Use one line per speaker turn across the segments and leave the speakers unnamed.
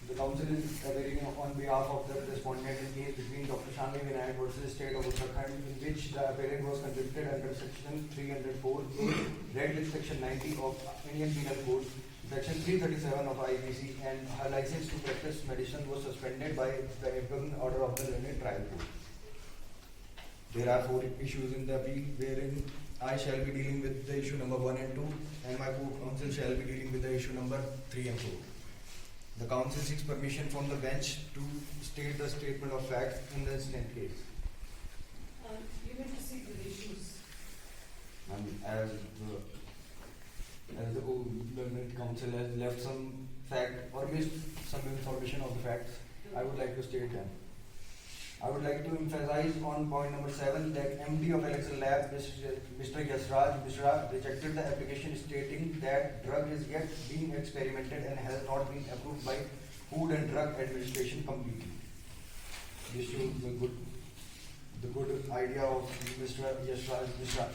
The council is availing on behalf of the respondent in case between Dr. Shanli Vinayak versus State of Uttarakhand, in which the appellant was convicted under section 304A, read with section 90 of Indian Penal Code, section 337 of IPC, and her license to practice medicine was suspended by the imprisonment order of the learned trial court. There are 4 issues in the appeal, wherein I shall be dealing with the issue number 1 and 2, and my co-counsel shall be dealing with the issue number 3 and 4. The counsel seeks permission from the bench to state the statement of facts in the incident case.
You may proceed with issues.
And as the learned counsel has left some fact or missed some information of the facts, I would like to state them. I would like to emphasize on point number 7 that MD of Elixir Lab, Mr. Yasraj Mishra, rejected the application stating that drug is yet being experimented and has not been approved by Food and Drug Administration completely. This shows the good idea of Mr. Yasraj Mishra.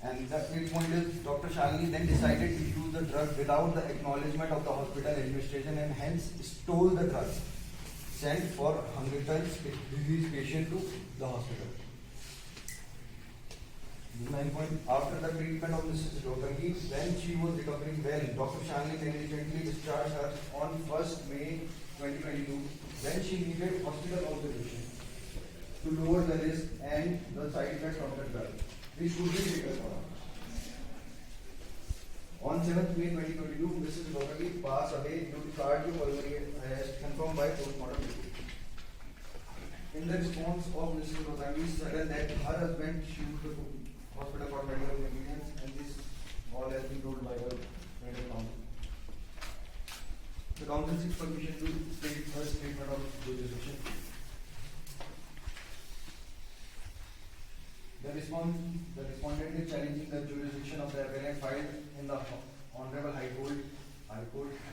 And the 8th point is Dr. Shalini then decided to use the drug without the acknowledgement of the hospital administration and hence stole the drug sent for Huntington's disease patient to the hospital. 9 point, after the treatment of Mrs. Rotangi, when she was recovering well, Dr. Shalini negligently discharged her on 1st May 2022 when she needed hospital observation to lower the risk and the side effects of the drug. This should be taken for her. On 7th May 2022, Mrs. Rotangi passed away due to cardiopulmonary arrest confirmed by postmortem report. In the response of Mrs. Rotangi's sudden death, her husband sued the hospital for medical negligence, and this all has been told by the medical council. The council seeks permission to state her statement of jurisdiction. The respondent is challenging the jurisdiction of the appellant filed in the Honorable High Court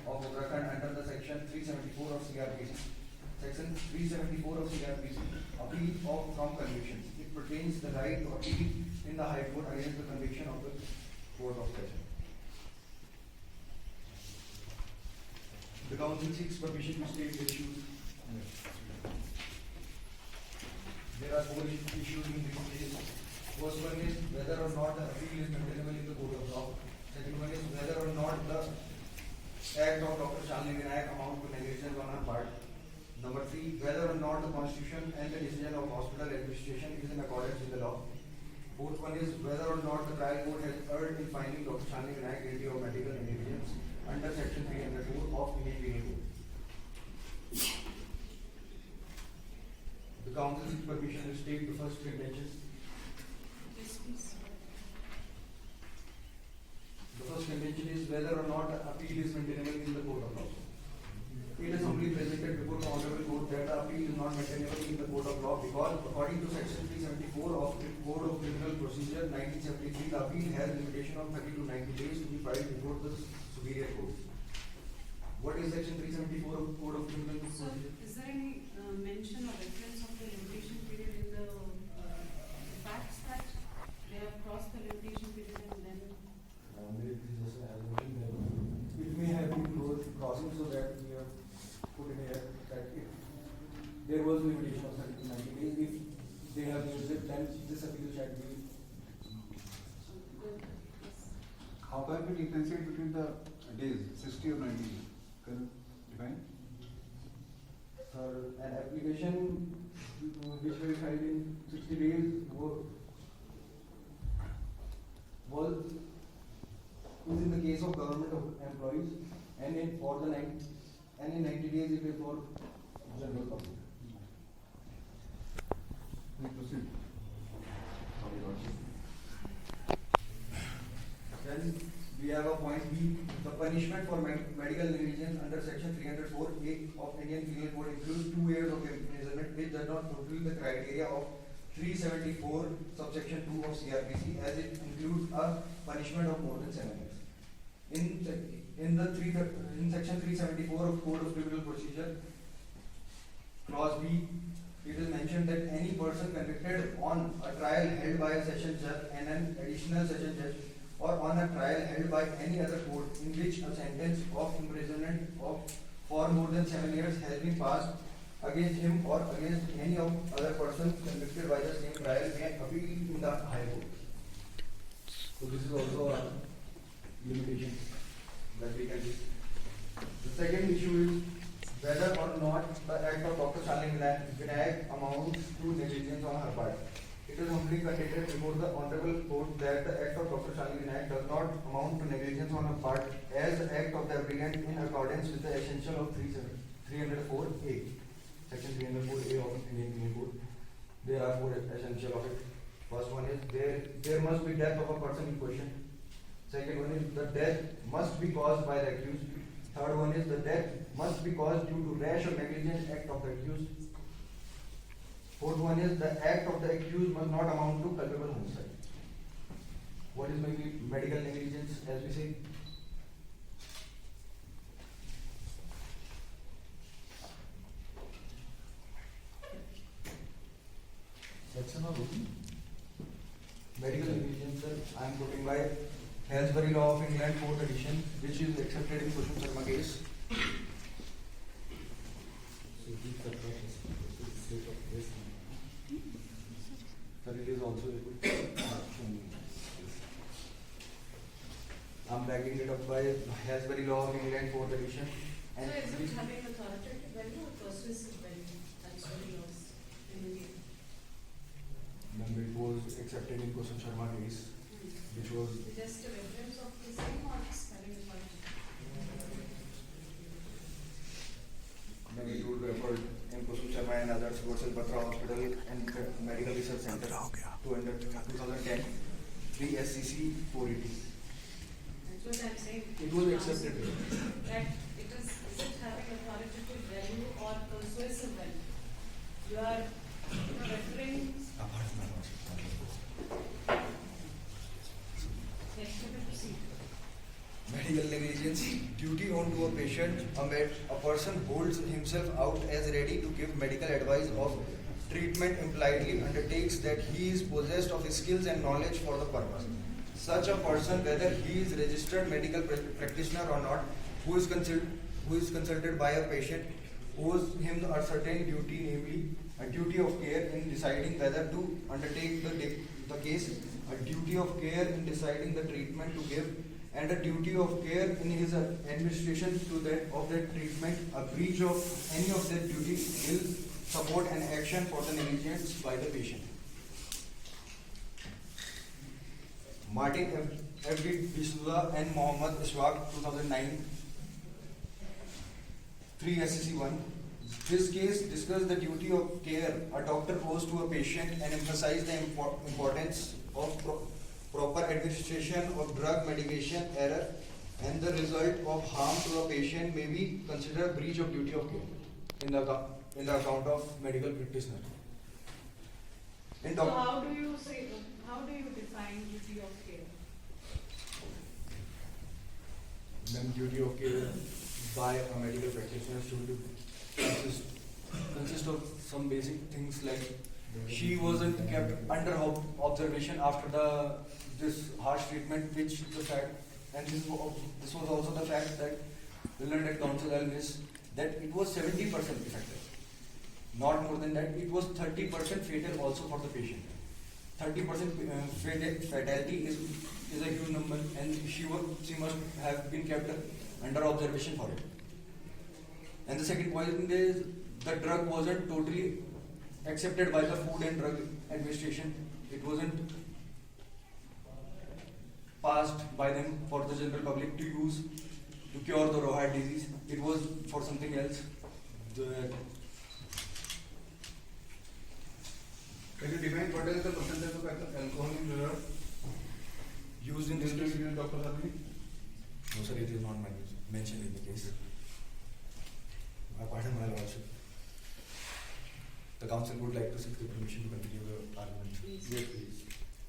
of Uttarakhand under the section 374 of CRPC. Section 374 of CRPC, appeal from convictions. It pertains the right to appeal in the High Court against the conviction of the Court of Session. The council seeks permission to state the issues. There are 4 issues in this case. First one is whether or not the appeal is maintainable in the court of law. Second one is whether or not the act of Dr. Shalini Vinayak amount to negligence on her part. Number 3, whether or not the constitution and the decision of hospital administration is in accordance with the law. Fourth one is whether or not the trial court has erred in finding Dr. Shalini Vinayak guilty of medical negligence under section 304 of Indian Penal Code. The council seeks permission to state the first contention.
Yes, please.
The first contention is whether or not the appeal is maintainable in the court of law. It is humbly presented before the Honorable Court that the appeal is not maintainable in the court of law because according to section 374 of the Code of Criminal Procedure 1973, the appeal has a limitation of 30 to 90 days to be filed before the superior court. What is section 374 of Code of Criminal
So,
Procedure?
is there any mention or reference of the limitation period in the facts that they have crossed the limitation period and then?
It may have been crossing so that we have put in here that if there was a limitation of 30 to 90 days, if they have used it, then this appeal shall be.
How can we differentiate between the days, 60 or 90 days? Can you define?
An application which was filed in 60 days was is in the case of government employees, and in 90 days it is for general public.
We proceed.
Then we have a point B. The punishment for medical negligence under section 304A of Indian Penal Code includes 2 years of imprisonment, which does not fulfill the criteria of 374 subsection 2 of CRPC, as it includes a punishment of more than 7 years. In section 374 of Code of Criminal Procedure, clause B, it is mentioned that any person convicted on a trial held by a session judge and an additional session judge or on a trial held by any other court in which a sentence of imprisonment for more than 7 years has been passed against him or against any of other persons convicted by the same trial may appeal in the High Court. So this is also a limitation that we can do. The second issue is whether or not the act of Dr. Shalini Vinayak amounts to negligence on her part. It is humbly contended before the Honorable Court that the act of Dr. Shalini Vinayak does not amount to negligence on her part as the act of the applicant in accordance with the essential of 304A. Section 304A of Indian Penal Code. There are 4 essential of it. First one is there must be death of a person in question. Second one is the death must be caused by the accused. Third one is the death must be caused due to rash or negligent act of the accused. Fourth one is the act of the accused must not amount to culpable homicide. What is maybe medical negligence, as we say?
Section of
Medical negligence, sir, I am putting by Halsbury Law of England 4th edition, which is accepted in Kushum Sharma case. Sir, it is also I'm backing it up by Halsbury Law of England 4th edition.
So is it having authoritative value or persuasive value? That's very lost in India.
Then it was accepted in Kushum Sharma case, which was
Just a reference of the same or it's having authority?
then it would refer in Kushum Sharma and others versus Batra Hospital and Medical Research Center 2010 3 SCC 480.
That's what I'm saying.
It was accepted.
That it is it having authoritative value or persuasive value? You are referring. Yes, you can proceed.
Medical negligence, duty on to a patient, a person holds himself out as ready to give medical advice of treatment impliedly undertakes that he is possessed of skills and knowledge for the purpose. Such a person, whether he is registered medical practitioner or not, who is consulted by a patient, owes him a certain duty, namely a duty of care in deciding whether to undertake the case, a duty of care in deciding the treatment to give, and a duty of care in his administration of that treatment. A breach of any of that duty will support an action for the negligence by the patient. Martin F. D. D'Souza and Mohammed Ishwaq, 2009, 3 SCC 1. This case discussed the duty of care a doctor owes to a patient and emphasized the importance of proper administration of drug medication error, and the result of harm to a patient may be considered breach of duty of care in the account of medical practitioner.
So how do you define duty of care?
Then duty of care by a medical practitioner should consist of some basic things like she wasn't kept under observation after this harsh treatment, which the fact, and this was also the fact that the learned counsel missed, that it was 70% effective. Not more than that, it was 30% fatal also for the patient. 30% fatality is a huge number, and she must have been kept under observation for it. And the second point is the drug wasn't totally accepted by the Food and Drug Administration. It wasn't passed by them for the general public to use to cure the Rohat disease. It was for something else.
Can you define what is the percentage of alcohol in the drug
Used in this case?
distributed Dr. Shalini?
No, sir, it is not mentioned in the case. Pardon my lordship. The council would like to seek the permission to continue the argument.
Please.
Yes, please.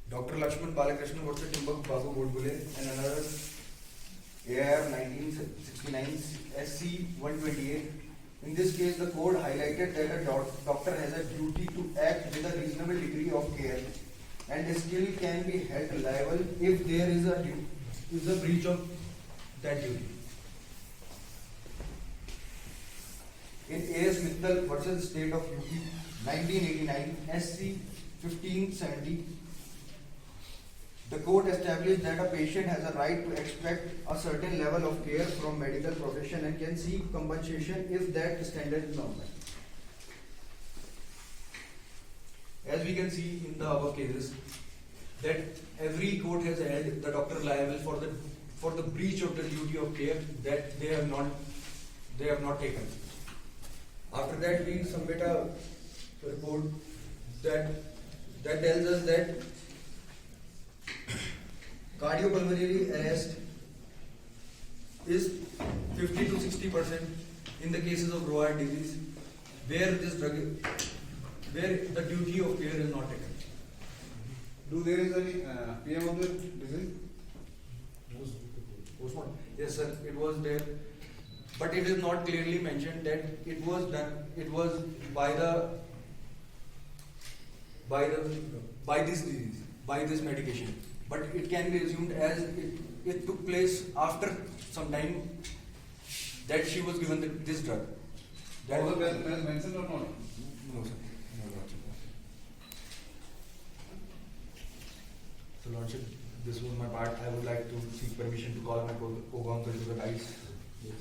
Dr. Lakshman Balakrishnan versus Timbuk Babu Godbole and another AR 1969 SC 128. In this case, the code highlighted that a doctor has a duty to act with a reasonable degree of care and still can be held liable if there is a breach of that duty. In A.S. Mittal versus State of UP 1989 SC 1570, the court established that a patient has a right to expect a certain level of care from medical profession and can seek compensation if that standard is not met. As we can see in the above cases, that every court has held the doctor liable for the breach of the duty of care that they have not taken. After that, we submit a report that tells us that cardiopulmonary arrest is 50 to 60% in the cases of Roy disease, where the duty of care is not taken.
Do there is any PM of the disease?
Postmortem. Yes, sir, it was there, but it is not clearly mentioned that it was done. It was by this disease, by this medication. But it can be assumed as it took place after some time that she was given this drug. That
Was
was
it mentioned or not?
no, sir. No, Lordship. So, Lordship, this was my part. I would like to seek permission to call my co-counsel to the dice. Yes.